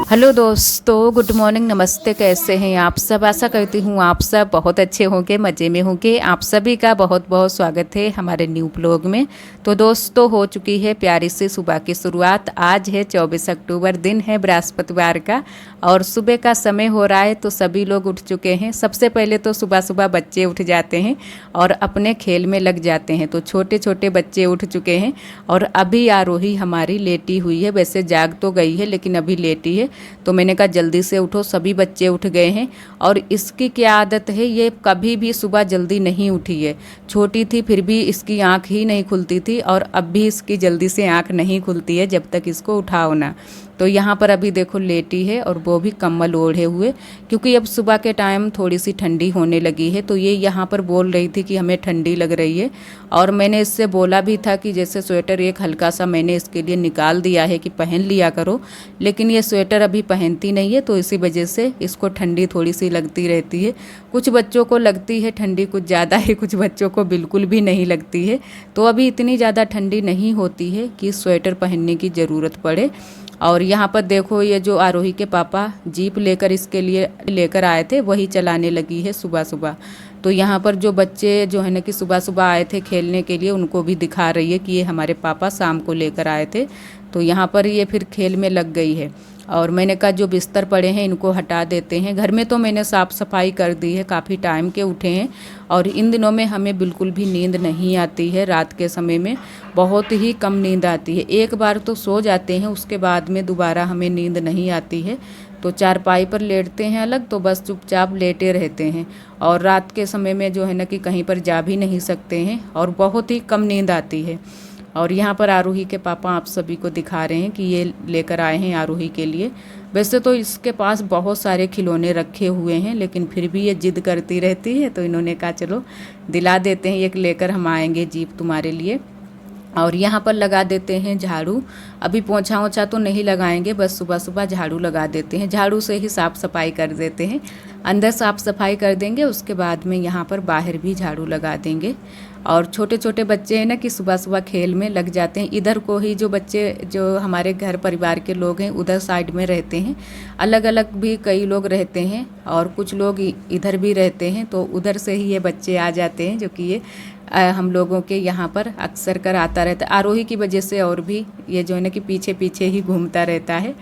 Hello दोस्तों, good morning, नमस्ते। कैसे हैं आप सब? आशा करती हूँ आप सब बहुत अच्छे होंगे, मज़े में होंगे। आप सभी का बहुत बहुत स्वागत है हमारे न्यू ब्लॉग में। तो दोस्तों, हो चुकी है प्यारी सी सुबह की शुरुआत। आज है 24 अक्टूबर, दिन है बृहस्पतिवार का और सुबह का समय हो रहा है। तो सभी लोग उठ चुके हैं। सबसे पहले तो सुबह सुबह बच्चे उठ जाते हैं और अपने खेल में लग जाते हैं। तो छोटे छोटे बच्चे उठ चुके हैं और अभी आरोही हमारी लेटी हुई है। वैसे जाग तो गई है लेकिन अभी लेटी है। तो मैंने कहा जल्दी से उठो। सभी बच्चे उठ गए हैं और इसकी क्या आदत है, ये कभी भी सुबह जल्दी नहीं उठी है। छोटी थी फिर भी इसकी आंख ही नहीं खुलती थी और अब भी इसकी जल्दी से आंख नहीं खुलती है जब तक इसको उठाओ ना। तो यहाँ पर अभी देखो लेटी है और वो भी कम्बल ओढ़े हुए, क्योंकि अब सुबह के टाइम थोड़ी सी ठंडी होने लगी है। तो ये यहाँ पर बोल रही थी कि हमें ठंडी लग रही है और मैंने इससे बोला भी था कि जैसे स्वेटर एक हल्का सा मैंने इसके लिए निकाल दिया है कि पहन लिया करो, लेकिन ये स्वेटर अभी पहनती नहीं है। तो इसी वजह से इसको ठंडी थोड़ी सी लगती रहती है। कुछ बच्चों को लगती है ठंडी कुछ ज़्यादा है, कुछ बच्चों को बिल्कुल भी नहीं लगती है। तो अभी इतनी ज़्यादा ठंडी नहीं होती है कि स्वेटर पहनने की ज़रूरत पड़े। और यहाँ पर देखो, ये जो आरोही के पापा जीप लेकर इसके लिए लेकर आए थे वही चलाने लगी है सुबह सुबह। तो यहाँ पर जो बच्चे जो है ना कि सुबह सुबह आए थे खेलने के लिए, उनको भी दिखा रही है कि ये हमारे पापा शाम को लेकर आए थे। तो यहाँ पर ये फिर खेल में लग गई है। और मैंने कहा जो बिस्तर पड़े हैं इनको हटा देते हैं। घर में तो मैंने साफ़ सफाई कर दी है, काफ़ी टाइम के उठे हैं। और इन दिनों में हमें बिल्कुल भी नींद नहीं आती है। रात के समय में बहुत ही कम नींद आती है। एक बार तो सो जाते हैं, उसके बाद में दोबारा हमें नींद नहीं आती है। तो चारपाई पर लेटते हैं अलग, तो बस चुपचाप लेटे रहते हैं। और रात के समय में जो है ना कि कहीं पर जा भी नहीं सकते हैं और बहुत ही कम नींद आती है। और यहाँ पर आरोही के पापा आप सभी को दिखा रहे हैं कि ये लेकर आए हैं आरोही के लिए। वैसे तो इसके पास बहुत सारे खिलौने रखे हुए हैं, लेकिन फिर भी ये जिद करती रहती है। तो इन्होंने कहा चलो दिला देते हैं, एक लेकर हम आएंगे जीप तुम्हारे लिए। और यहाँ पर लगा देते हैं झाड़ू। अभी पोंछा ओछा तो नहीं लगाएंगे, बस सुबह सुबह झाड़ू लगा देते हैं। झाड़ू से ही साफ़ सफाई कर देते हैं। अंदर साफ़ सफाई कर देंगे, उसके बाद में यहाँ पर बाहर भी झाड़ू लगा देंगे। और छोटे छोटे बच्चे हैं ना कि सुबह सुबह खेल में लग जाते हैं। इधर को ही जो बच्चे जो हमारे घर परिवार के लोग हैं उधर साइड में रहते हैं। अलग अलग भी कई लोग रहते हैं और कुछ लोग इधर भी रहते हैं। तो उधर से ही ये बच्चे आ जाते हैं, जो कि ये हम लोगों के यहाँ पर अक्सर कर आता रहता है। आरोही की वजह से और भी ये जो है ना कि पीछे पीछे ही घूमता रहता है।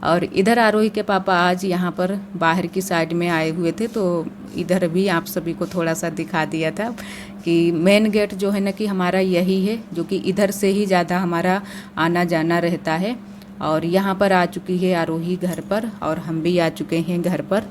और इधर आरोही के पापा आज यहाँ पर बाहर की साइड में आए हुए थे, तो इधर भी आप सभी को थोड़ा सा दिखा दिया था कि मेन गेट जो है ना कि हमारा यही है, जो कि इधर से ही ज़्यादा हमारा आना जाना रहता है। और यहाँ पर आ चुकी है आरोही घर पर और हम भी आ चुके हैं घर पर।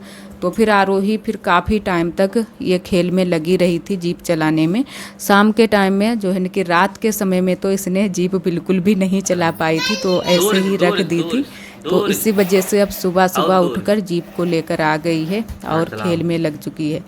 तो फिर आरोही फिर काफ़ी टाइम तक ये खेल में लगी रही थी जीप चलाने में। शाम के टाइम में जो है ना कि रात के समय में तो इसने जीप बिल्कुल भी नहीं चला पाई थी, तो ऐसे ही रख दी थी। तो इसी वजह से अब सुबह सुबह उठकर जीप को लेकर आ गई है और खेल में लग चुकी है।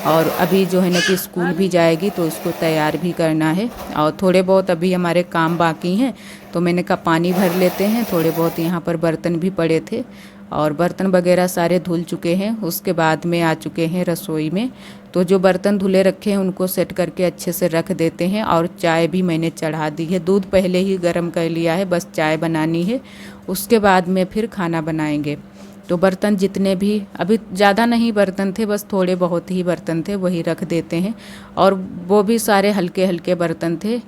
और अभी जो है ना कि स्कूल भी जाएगी, तो इसको तैयार भी करना है। और थोड़े बहुत अभी हमारे काम बाकी हैं, तो मैंने कहा पानी भर लेते हैं। थोड़े बहुत यहाँ पर बर्तन भी पड़े थे और बर्तन वगैरह सारे धुल चुके हैं। उसके बाद में आ चुके हैं रसोई में। तो जो बर्तन धुले रखे हैं उनको सेट करके अच्छे से रख देते हैं। और चाय भी मैंने चढ़ा दी है, दूध पहले ही गर्म कर लिया है, बस चाय बनानी है। उसके बाद में फिर खाना बनाएंगे। तो बर्तन जितने भी, अभी ज़्यादा नहीं बर्तन थे, बस थोड़े बहुत ही बर्तन थे, वही रख देते हैं। और वो भी सारे हल्के हल्के बर्तन थे।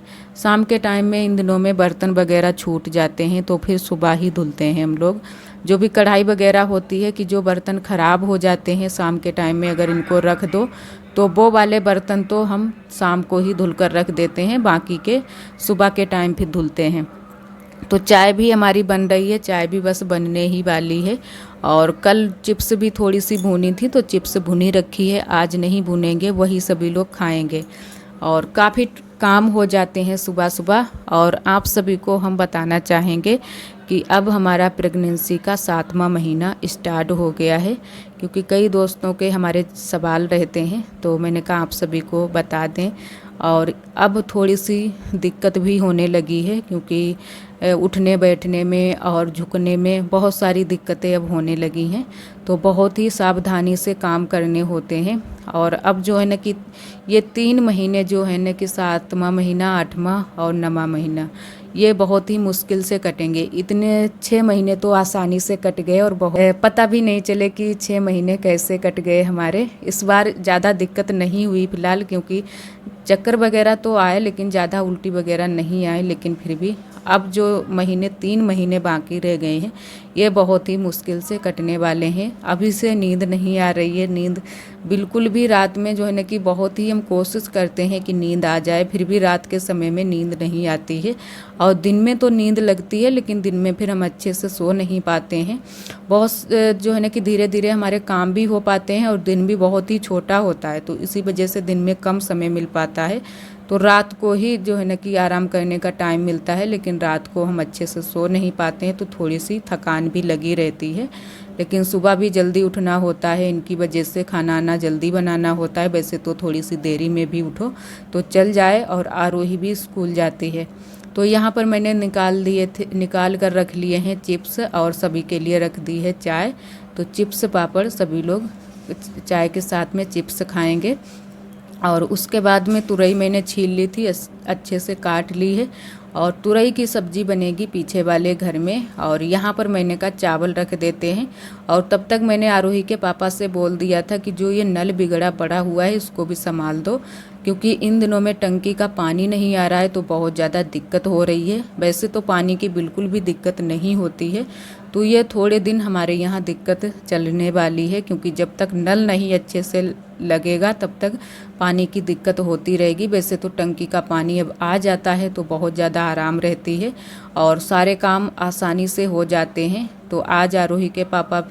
शाम के टाइम में इन दिनों में बर्तन वगैरह छूट जाते हैं, तो फिर सुबह ही धुलते हैं हम लोग। जो भी कढ़ाई वगैरह होती है कि जो बर्तन ख़राब हो जाते हैं शाम के टाइम में अगर इनको रख दो, तो वो वाले बर्तन तो हम शाम को ही धुल कर रख देते हैं, बाकी के सुबह के टाइम फिर धुलते हैं। तो चाय भी हमारी बन रही है, चाय भी बस बनने ही वाली है। और कल चिप्स भी थोड़ी सी भुनी थी, तो चिप्स भुनी रखी है, आज नहीं भुनेंगे, वही सभी लोग खाएंगे। और काफ़ी काम हो जाते हैं सुबह सुबह। और आप सभी को हम बताना चाहेंगे कि अब हमारा प्रेगनेंसी का 7वां महीना स्टार्ट हो गया है, क्योंकि कई दोस्तों के हमारे सवाल रहते हैं, तो मैंने कहा आप सभी को बता दें। और अब थोड़ी सी दिक्कत भी होने लगी है, क्योंकि उठने बैठने में और झुकने में बहुत सारी दिक्कतें अब होने लगी हैं। तो बहुत ही सावधानी से काम करने होते हैं। और अब जो है ना कि ये 3 महीने जो है ना कि 7वां महीना, 8वां और 9वां महीना, ये बहुत ही मुश्किल से कटेंगे। इतने 6 महीने तो आसानी से कट गए और बहुत पता भी नहीं चले कि 6 महीने कैसे कट गए हमारे। इस बार ज़्यादा दिक्कत नहीं हुई फ़िलहाल, क्योंकि चक्कर वगैरह तो आए लेकिन ज़्यादा उल्टी वगैरह नहीं आए। लेकिन फिर भी अब जो 3 महीने बाकी रह गए हैं ये बहुत ही मुश्किल से कटने वाले हैं। अभी से नींद नहीं आ रही है, नींद बिल्कुल भी। रात में जो है ना कि बहुत ही हम कोशिश करते हैं कि नींद आ जाए, फिर भी रात के समय में नींद नहीं आती है। और दिन में तो नींद लगती है लेकिन दिन में फिर हम अच्छे से सो नहीं पाते हैं। बहुत जो है ना कि धीरे धीरे हमारे काम भी हो पाते हैं और दिन भी बहुत ही छोटा होता है, तो इसी वजह से दिन में कम समय मिल पाता है। तो रात को ही जो है ना कि आराम करने का टाइम मिलता है, लेकिन रात को हम अच्छे से सो नहीं पाते हैं, तो थोड़ी सी थकान भी लगी रहती है। लेकिन सुबह भी जल्दी उठना होता है, इनकी वजह से खाना आना जल्दी बनाना होता है। वैसे तो थोड़ी सी देरी में भी उठो तो चल जाए। और आरोही भी स्कूल जाती है। तो यहाँ पर मैंने निकाल कर रख लिए हैं चिप्स और सभी के लिए रख दी है चाय। तो चिप्स पापड़ सभी लोग चाय के साथ में चिप्स खाएंगे। और उसके बाद में तुरई मैंने छील ली थी, अच्छे से काट ली है। और तुरई की सब्ज़ी बनेगी पीछे वाले घर में। और यहाँ पर मैंने कहा चावल रख देते हैं। और तब तक मैंने आरोही के पापा से बोल दिया था कि जो ये नल बिगड़ा पड़ा हुआ है इसको भी संभाल दो, क्योंकि इन दिनों में टंकी का पानी नहीं आ रहा है तो बहुत ज़्यादा दिक्कत हो रही है। वैसे तो पानी की बिल्कुल भी दिक्कत नहीं होती है, तो ये थोड़े दिन हमारे यहाँ दिक्कत चलने वाली है, क्योंकि जब तक नल नहीं अच्छे से लगेगा तब तक पानी की दिक्कत होती रहेगी। वैसे तो टंकी का पानी अब आ जाता है तो बहुत ज़्यादा आराम रहती है और सारे काम आसानी से हो जाते हैं। तो आज आरोही के पापा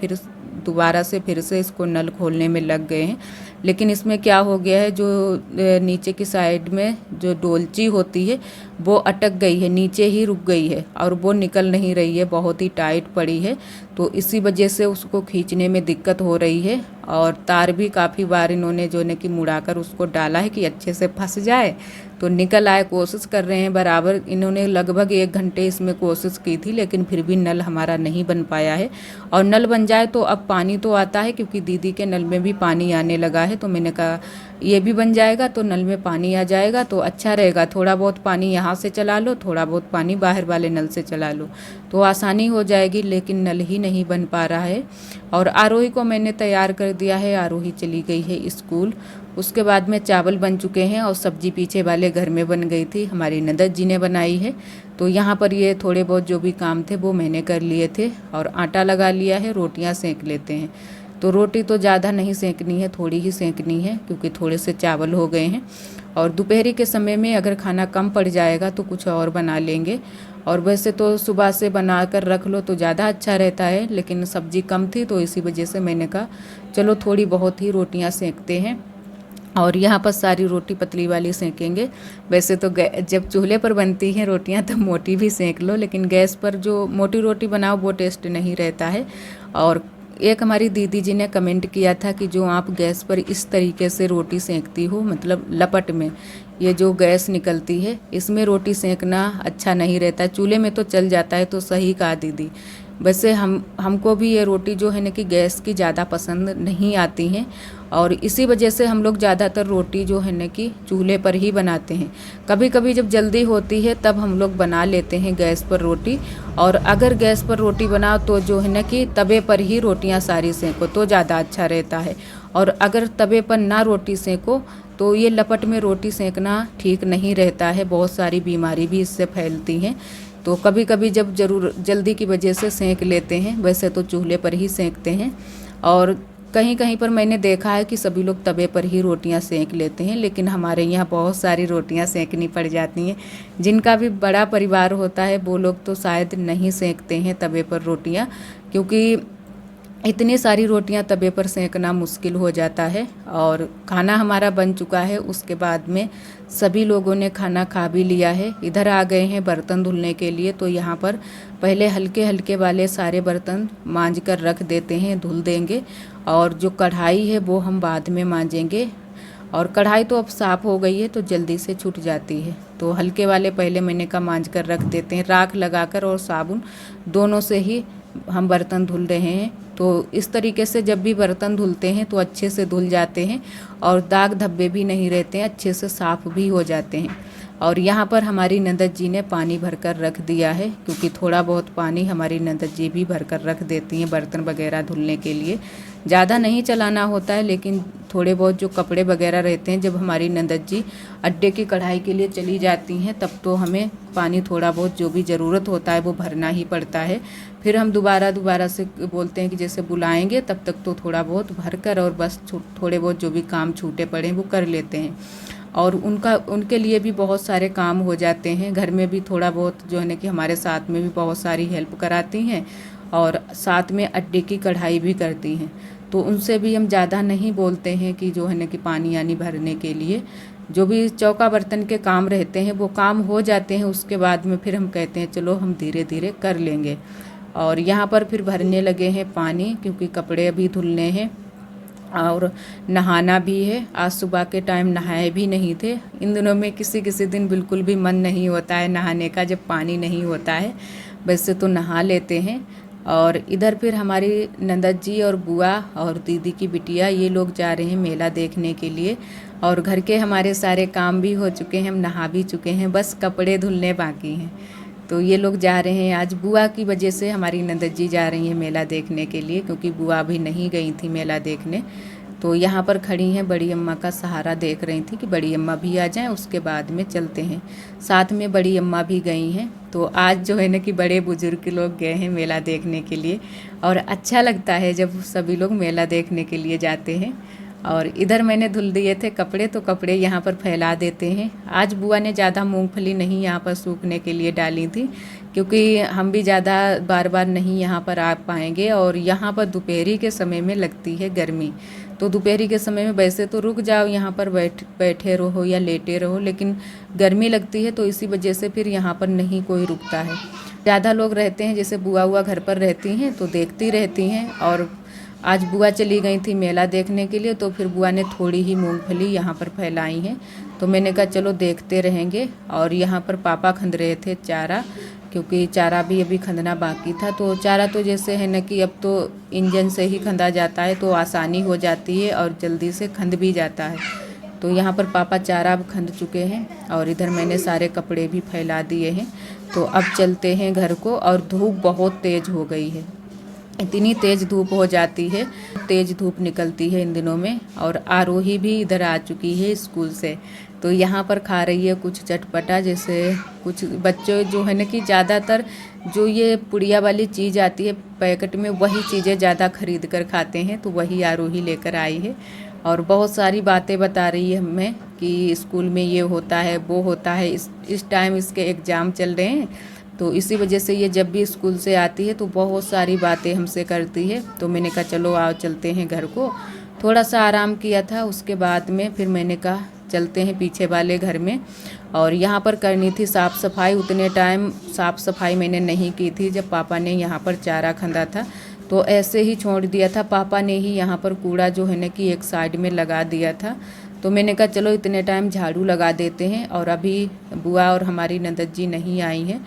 दोबारा से फिर से इसको नल खोलने में लग गए हैं। लेकिन इसमें क्या हो गया है, जो नीचे की साइड में जो डोलची होती है वो अटक गई है, नीचे ही रुक गई है और वो निकल नहीं रही है, बहुत ही टाइट पड़ी है। तो इसी वजह से उसको खींचने में दिक्कत हो रही है। और तार भी काफ़ी बार इन्होंने जो है कि मुड़ाकर उसको डाला है कि अच्छे से फंस जाए तो निकल आए। कोशिश कर रहे हैं बराबर, इन्होंने लगभग 1 घंटे इसमें कोशिश की थी, लेकिन फिर भी नल हमारा नहीं बन पाया है। और नल बन जाए तो अब पानी तो आता है, क्योंकि दीदी के नल में भी पानी आने लगा है। तो मैंने कहा ये भी बन जाएगा तो नल में पानी आ जाएगा तो अच्छा रहेगा। थोड़ा बहुत पानी यहाँ से चला लो, थोड़ा बहुत पानी बाहर वाले नल से चला लो तो आसानी हो जाएगी। लेकिन नल ही नहीं बन पा रहा है। और आरोही को मैंने तैयार कर दिया है, आरोही चली गई है स्कूल। उसके बाद में चावल बन चुके हैं और सब्जी पीछे वाले घर में बन गई थी, हमारी ननद जी ने बनाई है। तो यहाँ पर ये थोड़े बहुत जो भी काम थे वो मैंने कर लिए थे। और आटा लगा लिया है, रोटियाँ सेंक लेते हैं। तो रोटी तो ज़्यादा नहीं सेंकनी है, थोड़ी ही सेंकनी है, क्योंकि थोड़े से चावल हो गए हैं। और दोपहरी के समय में अगर खाना कम पड़ जाएगा तो कुछ और बना लेंगे। और वैसे तो सुबह से बना कर रख लो तो ज़्यादा अच्छा रहता है, लेकिन सब्ज़ी कम थी तो इसी वजह से मैंने कहा चलो थोड़ी बहुत ही रोटियां सेंकते हैं। और यहाँ पर सारी रोटी पतली वाली सेंकेंगे। वैसे तो जब चूल्हे पर बनती हैं रोटियां तो मोटी भी सेंक लो, लेकिन गैस पर जो मोटी रोटी बनाओ वो टेस्ट नहीं रहता है। और एक हमारी दीदी जी ने कमेंट किया था कि जो आप गैस पर इस तरीके से रोटी सेंकती हो, मतलब लपट में ये जो गैस निकलती है इसमें रोटी सेंकना अच्छा नहीं रहता। चूल्हे में तो चल जाता है, तो सही कहा दीदी। वैसे हमको भी ये रोटी जो है ना कि गैस की ज़्यादा पसंद नहीं आती हैं, और इसी वजह से हम लोग ज़्यादातर रोटी जो है ना कि चूल्हे पर ही बनाते हैं। कभी कभी जब जल्दी होती है तब हम लोग बना लेते हैं गैस पर रोटी। और अगर गैस पर रोटी बनाओ तो जो है ना कि तवे पर ही रोटियां सारी सेंको तो ज़्यादा अच्छा रहता है। और अगर तवे पर ना रोटी सेंको तो ये लपट में रोटी सेंकना ठीक नहीं रहता है, बहुत सारी बीमारी भी इससे फैलती हैं। तो कभी कभी जब जल्दी की वजह से सेंक लेते हैं, वैसे तो चूल्हे पर ही सेंकते हैं। और कहीं कहीं पर मैंने देखा है कि सभी लोग तवे पर ही रोटियां सेंक लेते हैं, लेकिन हमारे यहाँ बहुत सारी रोटियां सेंकनी पड़ जाती हैं। जिनका भी बड़ा परिवार होता है वो लोग तो शायद नहीं सेंकते हैं तवे पर रोटियां, क्योंकि इतनी सारी रोटियां तवे पर सेंकना मुश्किल हो जाता है। और खाना हमारा बन चुका है, उसके बाद में सभी लोगों ने खाना खा भी लिया है। इधर आ गए हैं बर्तन धुलने के लिए, तो यहाँ पर पहले हल्के हल्के वाले सारे बर्तन मांज कर रख देते हैं, धुल देंगे। और जो कढ़ाई है वो हम बाद में मांजेंगे। और कढ़ाई तो अब साफ़ हो गई है तो जल्दी से छूट जाती है, तो हल्के वाले पहले मैंने कहा मांज कर रख देते हैं। राख लगाकर और साबुन दोनों से ही हम बर्तन धुल रहे हैं। तो इस तरीके से जब भी बर्तन धुलते हैं तो अच्छे से धुल जाते हैं और दाग धब्बे भी नहीं रहते हैं, अच्छे से साफ़ भी हो जाते हैं। और यहाँ पर हमारी नंदत जी ने पानी भरकर रख दिया है, क्योंकि थोड़ा बहुत पानी हमारी नंदत जी भी भरकर रख देती हैं बर्तन वगैरह धुलने के लिए। ज़्यादा नहीं चलाना होता है, लेकिन थोड़े बहुत जो कपड़े वगैरह रहते हैं, जब हमारी नंदत जी अड्डे की कढ़ाई के लिए चली जाती हैं तब तो हमें पानी थोड़ा बहुत जो भी ज़रूरत होता है वो भरना ही पड़ता है। फिर हम दोबारा से बोलते हैं कि जैसे बुलाएंगे तब तक तो थोड़ा बहुत भर कर और बस थोड़े बहुत जो भी काम छूटे पड़े हैं वो कर लेते हैं। और उनके लिए भी बहुत सारे काम हो जाते हैं। घर में भी थोड़ा बहुत जो है ना कि हमारे साथ में भी बहुत सारी हेल्प कराती हैं और साथ में अड्डे की कढ़ाई भी करती हैं। तो उनसे भी हम ज़्यादा नहीं बोलते हैं कि जो है ना कि पानी यानी भरने के लिए। जो भी चौका बर्तन के काम रहते हैं वो काम हो जाते हैं, उसके बाद में फिर हम कहते हैं चलो हम धीरे धीरे कर लेंगे। और यहाँ पर फिर भरने लगे हैं पानी, क्योंकि कपड़े अभी धुलने हैं और नहाना भी है। आज सुबह के टाइम नहाए भी नहीं थे। इन दिनों में किसी दिन बिल्कुल भी मन नहीं होता है नहाने का जब पानी नहीं होता है, वैसे तो नहा लेते हैं। और इधर फिर हमारी नंदत जी और बुआ और दीदी की बिटिया ये लोग जा रहे हैं मेला देखने के लिए। और घर के हमारे सारे काम भी हो चुके हैं, हम नहा भी चुके हैं, बस कपड़े धुलने बाकी हैं। तो ये लोग जा रहे हैं। आज बुआ की वजह से हमारी नंदत जी जा रही हैं मेला देखने के लिए, क्योंकि बुआ भी नहीं गई थी मेला देखने। तो यहाँ पर खड़ी हैं, बड़ी अम्मा का सहारा देख रही थी कि बड़ी अम्मा भी आ जाएं, उसके बाद में चलते हैं। साथ में बड़ी अम्मा भी गई हैं। तो आज जो है ना कि बड़े बुजुर्ग लोग गए हैं मेला देखने के लिए, और अच्छा लगता है जब सभी लोग मेला देखने के लिए जाते हैं। और इधर मैंने धुल दिए थे कपड़े, तो कपड़े यहाँ पर फैला देते हैं। आज बुआ ने ज़्यादा मूंगफली नहीं यहाँ पर सूखने के लिए डाली थी, क्योंकि हम भी ज़्यादा बार बार नहीं यहाँ पर आ पाएंगे। और यहाँ पर दोपहरी के समय में लगती है गर्मी, तो दोपहरी के समय में वैसे तो रुक जाओ यहाँ पर बैठे रहो या लेटे रहो, लेकिन गर्मी लगती है तो इसी वजह से फिर यहाँ पर नहीं कोई रुकता है। ज़्यादा लोग रहते हैं, जैसे बुआ घर पर रहती हैं तो देखती रहती हैं। और आज बुआ चली गई थी मेला देखने के लिए, तो फिर बुआ ने थोड़ी ही मूंगफली यहाँ पर फैलाई हैं, तो मैंने कहा चलो देखते रहेंगे। और यहाँ पर पापा खंद रहे थे चारा, क्योंकि चारा भी अभी खंदना बाकी था। तो चारा तो जैसे है ना कि अब तो इंजन से ही खंदा जाता है, तो आसानी हो जाती है और जल्दी से खंद भी जाता है। तो यहाँ पर पापा चारा अब खंद चुके हैं और इधर मैंने सारे कपड़े भी फैला दिए हैं। तो अब चलते हैं घर को। और धूप बहुत तेज़ हो गई है, इतनी तेज़ धूप हो जाती है, तेज़ धूप निकलती है इन दिनों में। और आरोही भी इधर आ चुकी है स्कूल से, तो यहाँ पर खा रही है कुछ चटपटा। जैसे कुछ बच्चे जो है ना कि ज़्यादातर जो ये पुड़िया वाली चीज़ आती है पैकेट में, वही चीज़ें ज़्यादा खरीद कर खाते हैं, तो वही आरोही लेकर आई है। और बहुत सारी बातें बता रही है हमें कि स्कूल में ये होता है वो होता है। इस टाइम इसके एग्ज़ाम चल रहे हैं, तो इसी वजह से ये जब भी स्कूल से आती है तो बहुत सारी बातें हमसे करती है। तो मैंने कहा चलो आओ चलते हैं घर को। थोड़ा सा आराम किया था, उसके बाद में फिर मैंने कहा चलते हैं पीछे वाले घर में। और यहाँ पर करनी थी साफ़ सफाई। उतने टाइम साफ़ सफाई मैंने नहीं की थी जब पापा ने यहाँ पर चारा खंदा था, तो ऐसे ही छोड़ दिया था। पापा ने ही यहाँ पर कूड़ा जो है ना कि एक साइड में लगा दिया था। तो मैंने कहा चलो इतने टाइम झाड़ू लगा देते हैं, और अभी बुआ और हमारी नंदत जी नहीं आई हैं,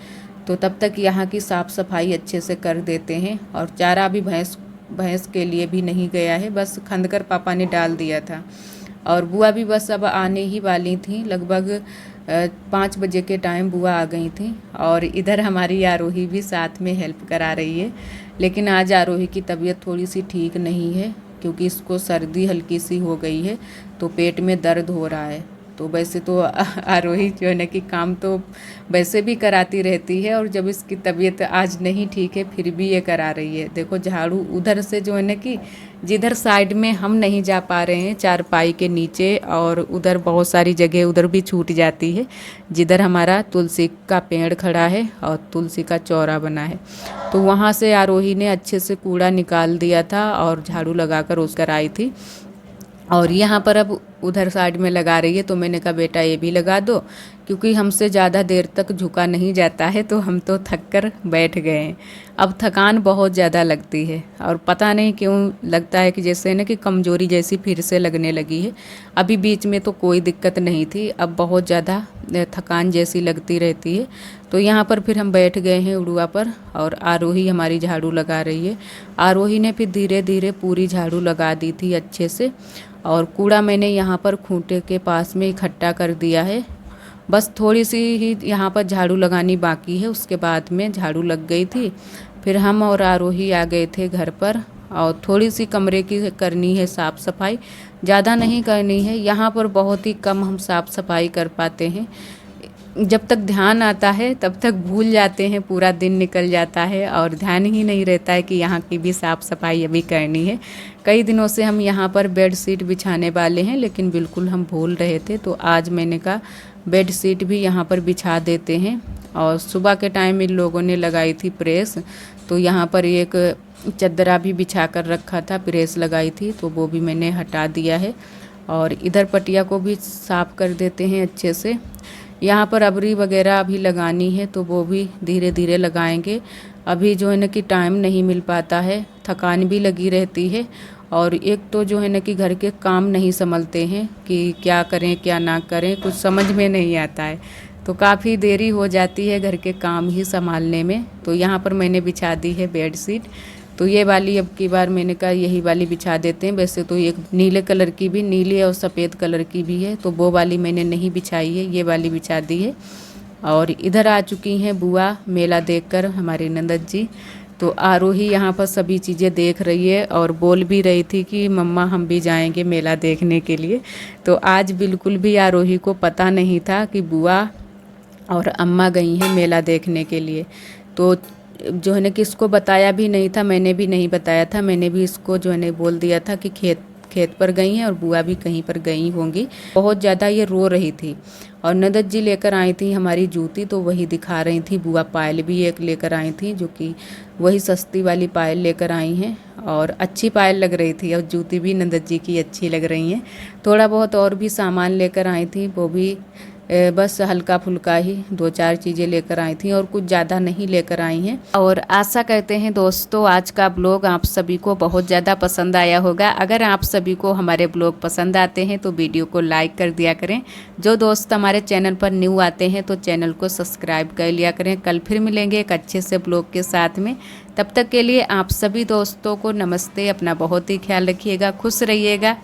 तो तब तक यहाँ की साफ़ सफाई अच्छे से कर देते हैं। और चारा भी भैंस के लिए भी नहीं गया है, बस खंद कर पापा ने डाल दिया था। और बुआ भी बस अब आने ही वाली थी, लगभग 5 बजे के टाइम बुआ आ गई थी। और इधर हमारी आरोही भी साथ में हेल्प करा रही है। लेकिन आज आरोही की तबीयत थोड़ी सी ठीक नहीं है, क्योंकि इसको सर्दी हल्की सी हो गई है, तो पेट में दर्द हो रहा है। तो वैसे तो आरोही जो है ना कि काम तो वैसे भी कराती रहती है, और जब इसकी तबीयत आज नहीं ठीक है फिर भी ये करा रही है। देखो झाड़ू उधर से जो है ना कि जिधर साइड में हम नहीं जा पा रहे हैं चारपाई के नीचे, और उधर बहुत सारी जगह उधर भी छूट जाती है, जिधर हमारा तुलसी का पेड़ खड़ा है और तुलसी का चौरा बना है। तो वहाँ से आरोही ने अच्छे से कूड़ा निकाल दिया था और झाड़ू लगाकर उस कर आई थी। और यहाँ पर अब उधर साइड में लगा रही है, तो मैंने कहा बेटा ये भी लगा दो, क्योंकि हमसे ज़्यादा देर तक झुका नहीं जाता है, तो हम तो थक कर बैठ गए हैं। अब थकान बहुत ज़्यादा लगती है, और पता नहीं क्यों लगता है कि जैसे ना कि कमज़ोरी जैसी फिर से लगने लगी है। अभी बीच में तो कोई दिक्कत नहीं थी, अब बहुत ज़्यादा थकान जैसी लगती रहती है। तो यहाँ पर फिर हम बैठ गए हैं उड़ुआ पर, और आरोही हमारी झाड़ू लगा रही है। आरोही ने फिर धीरे धीरे पूरी झाड़ू लगा दी थी अच्छे से। और कूड़ा मैंने यहाँ पर खूंटे के पास में इकट्ठा कर दिया है, बस थोड़ी सी ही यहाँ पर झाड़ू लगानी बाकी है, उसके बाद में झाड़ू लग गई थी। फिर हम और आरोही आ गए थे घर पर, और थोड़ी सी कमरे की करनी है साफ़ सफाई, ज़्यादा नहीं करनी है। यहाँ पर बहुत ही कम हम साफ़ सफाई कर पाते हैं, जब तक ध्यान आता है तब तक भूल जाते हैं, पूरा दिन निकल जाता है और ध्यान ही नहीं रहता है कि यहाँ की भी साफ़ सफाई अभी करनी है। कई दिनों से हम यहाँ पर बेड शीट बिछाने वाले हैं, लेकिन बिल्कुल हम भूल रहे थे, तो आज मैंने कहा बेड शीट भी यहाँ पर बिछा देते हैं। और सुबह के टाइम इन लोगों ने लगाई थी प्रेस, तो यहाँ पर एक चद्दरा भी बिछा कर रखा था, प्रेस लगाई थी, तो वो भी मैंने हटा दिया है। और इधर पटिया को भी साफ़ कर देते हैं अच्छे से। यहाँ पर अबरी वगैरह अभी लगानी है, तो वो भी धीरे धीरे लगाएंगे। अभी जो है ना कि टाइम नहीं मिल पाता है, थकान भी लगी रहती है, और एक तो जो है ना कि घर के काम नहीं संभलते हैं कि क्या करें क्या ना करें, कुछ समझ में नहीं आता है, तो काफ़ी देरी हो जाती है घर के काम ही संभालने में। तो यहाँ पर मैंने बिछा दी है बेड शीट, तो ये वाली अब की बार मैंने कहा यही वाली बिछा देते हैं। वैसे तो एक नीले कलर की भी, नीले और सफ़ेद कलर की भी है, तो वो वाली मैंने नहीं बिछाई है, ये वाली बिछा दी है। और इधर आ चुकी हैं बुआ मेला देखकर, हमारी नंदत जी। तो आरोही यहाँ पर सभी चीज़ें देख रही है और बोल भी रही थी कि मम्मा हम भी जाएंगे मेला देखने के लिए। तो आज बिल्कुल भी आरोही को पता नहीं था कि बुआ और अम्मा गई हैं मेला देखने के लिए। तो जो है ना कि इसको बताया भी नहीं था, मैंने भी नहीं बताया था, मैंने भी इसको जो है ना बोल दिया था कि खेत पर गई हैं और बुआ भी कहीं पर गई होंगी। बहुत ज़्यादा ये रो रही थी, और नंदत जी लेकर आई थी हमारी जूती, तो वही दिखा रही थी। बुआ पायल भी एक लेकर आई थी, जो कि वही सस्ती वाली पायल लेकर आई हैं, और अच्छी पायल लग रही थी, और जूती भी नंदत जी की अच्छी लग रही हैं। थोड़ा बहुत और भी सामान लेकर आई थी, वो भी बस हल्का फुल्का ही 2-4 चीज़ें लेकर आई थी, और कुछ ज़्यादा नहीं लेकर आई हैं। और आशा करते हैं दोस्तों आज का ब्लॉग आप सभी को बहुत ज़्यादा पसंद आया होगा। अगर आप सभी को हमारे ब्लॉग पसंद आते हैं तो वीडियो को लाइक कर दिया करें। जो दोस्त हमारे चैनल पर न्यू आते हैं तो चैनल को सब्सक्राइब कर लिया करें। कल फिर मिलेंगे एक अच्छे से ब्लॉग के साथ में। तब तक के लिए आप सभी दोस्तों को नमस्ते। अपना बहुत ही ख्याल रखिएगा, खुश रहिएगा।